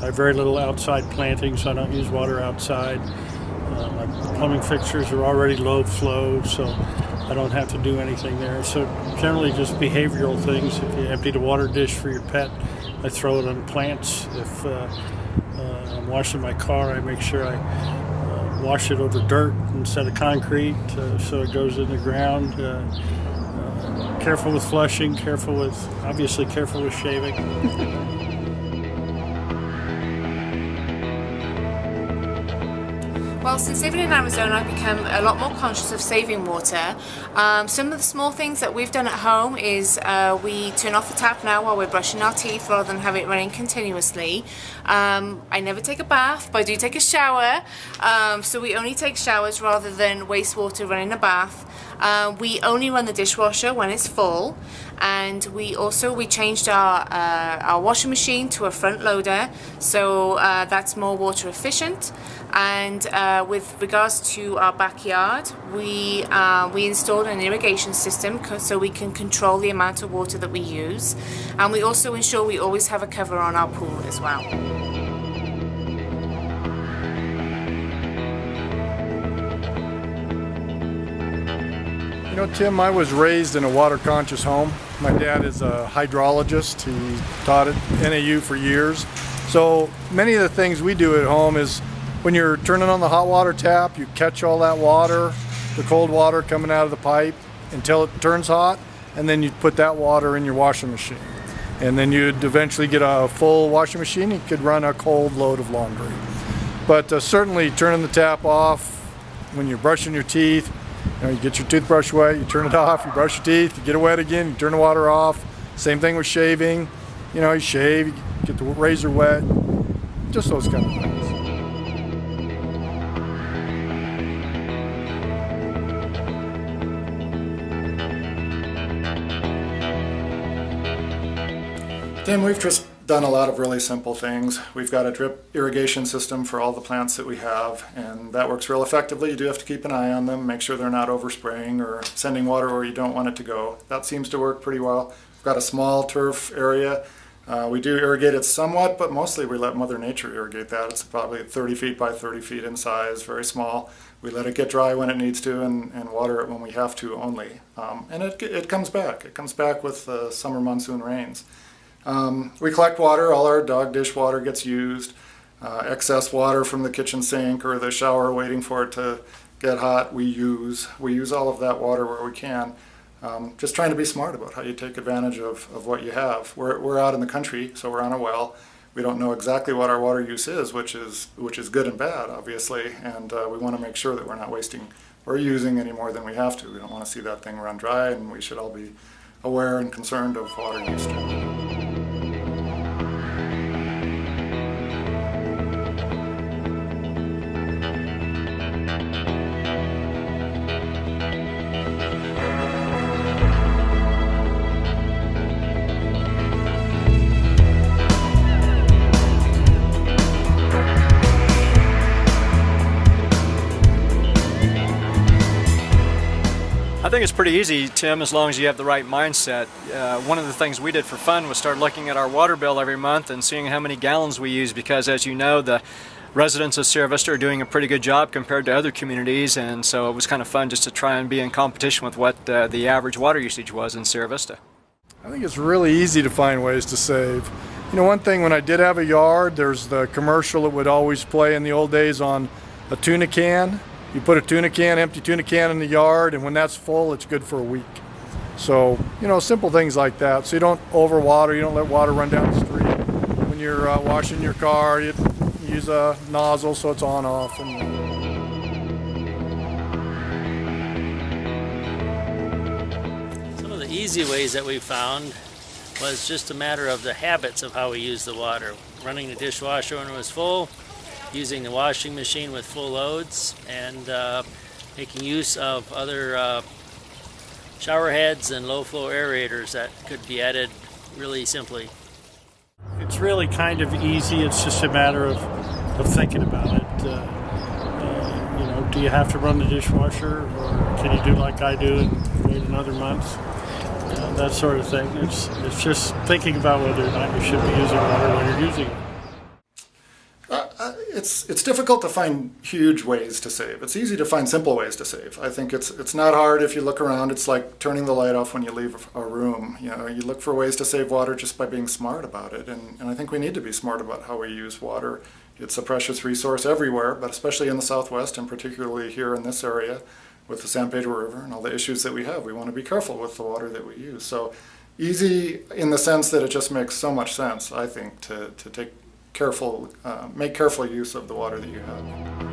I have very little outside planting, so I don't use water outside. My plumbing fixtures are already low flow, so I don't have to do anything there. So generally just behavioral things. If you empty the water dish for your pet, I throw it on plants. If I'm washing my car, I make sure I wash it over dirt instead of concrete, so it goes in the ground. Careful with flushing, obviously careful with shaving. Well, since living in Arizona, I've become a lot more conscious of saving water. Some of the small things that we've done at home is we turn off the tap now while we're brushing our teeth rather than have it running continuously. I never take a bath, but I do take a shower. So we only take showers rather than wastewater running a bath. We only run the dishwasher when it's full, and we changed our washing machine to a front loader, so that's more water efficient. And with regards to our backyard, we installed an irrigation system so we can control the amount of water that we use, and we also ensure we always have a cover on our pool as well. You know, Tim, I was raised in a water-conscious home. My dad is a hydrologist. He taught at NAU for years. So many of the things we do at home is when you're turning on the hot water tap, you catch all that water, the cold water coming out of the pipe until it turns hot, and then you put that water in your washing machine. And then you'd eventually get a full washing machine. You could run a cold load of laundry. But certainly turning the tap off when you're brushing your teeth, you get your toothbrush wet, you turn it off, you brush your teeth, you get it wet again, you turn the water off. Same thing with shaving. You shave, you get the razor wet, just those kind of things. Tim, we've just done a lot of really simple things. We've got a drip irrigation system for all the plants that we have, and that works real effectively. You do have to keep an eye on them, make sure they're not overspraying or sending water where you don't want it to go. That seems to work pretty well. We've got a small turf area. We do irrigate it somewhat, but mostly we let Mother Nature irrigate that. It's probably 30 feet by 30 feet in size, very small. We let it get dry when it needs to and water it when we have to only. And it comes back. It comes back with the summer monsoon rains. We collect water. All our dog dish water gets used. Excess water from the kitchen sink or the shower waiting for it to get hot, we use. We use all of that water where we can. Just trying to be smart about how you take advantage of what you have. We're out in the country, so we're on a well. We don't know exactly what our water use is, which is good and bad, obviously, and we want to make sure that we're not wasting or using any more than we have to. We don't want to see that thing run dry, and we should all be aware and concerned of water use. I think it's pretty easy, Tim, as long as you have the right mindset. One of the things we did for fun was start looking at our water bill every month and seeing how many gallons we use, because as you know, the residents of Sierra Vista are doing a pretty good job compared to other communities, and so it was kind of fun just to try and be in competition with what the average water usage was in Sierra Vista. I think it's really easy to find ways to save. You know, one thing, when I did have a yard, there's the commercial that would always play in the old days on a tuna can. You put a tuna can, empty tuna can in the yard, and when that's full, it's good for a week. So, you know, simple things like that. So you don't overwater, you don't let water run down the street. When you're washing your car, you use a nozzle so it's on off. Some of the easy ways that we found was just a matter of the habits of how we use the water. Running the dishwasher when it was full, using the washing machine with full loads, and making use of other shower heads and low flow aerators that could be added really simply. It's really kind of easy. It's just a matter of thinking about it. You know, do you have to run the dishwasher, or can you do like I do and wait another month? That sort of thing. It's just thinking about whether or not you should be using water when you're using it. It's difficult to find huge ways to save. It's easy to find simple ways to save. I think it's not hard if you look around. It's like turning the light off when you leave a room. You know, you look for ways to save water just by being smart about it. And I think we need to be smart about how we use water. It's a precious resource everywhere, but especially in the Southwest, and particularly here in this area with the San Pedro River and all the issues that we have. We want to be careful with the water that we use. So easy in the sense that it just makes so much sense, I think, to make careful use of the water that you have.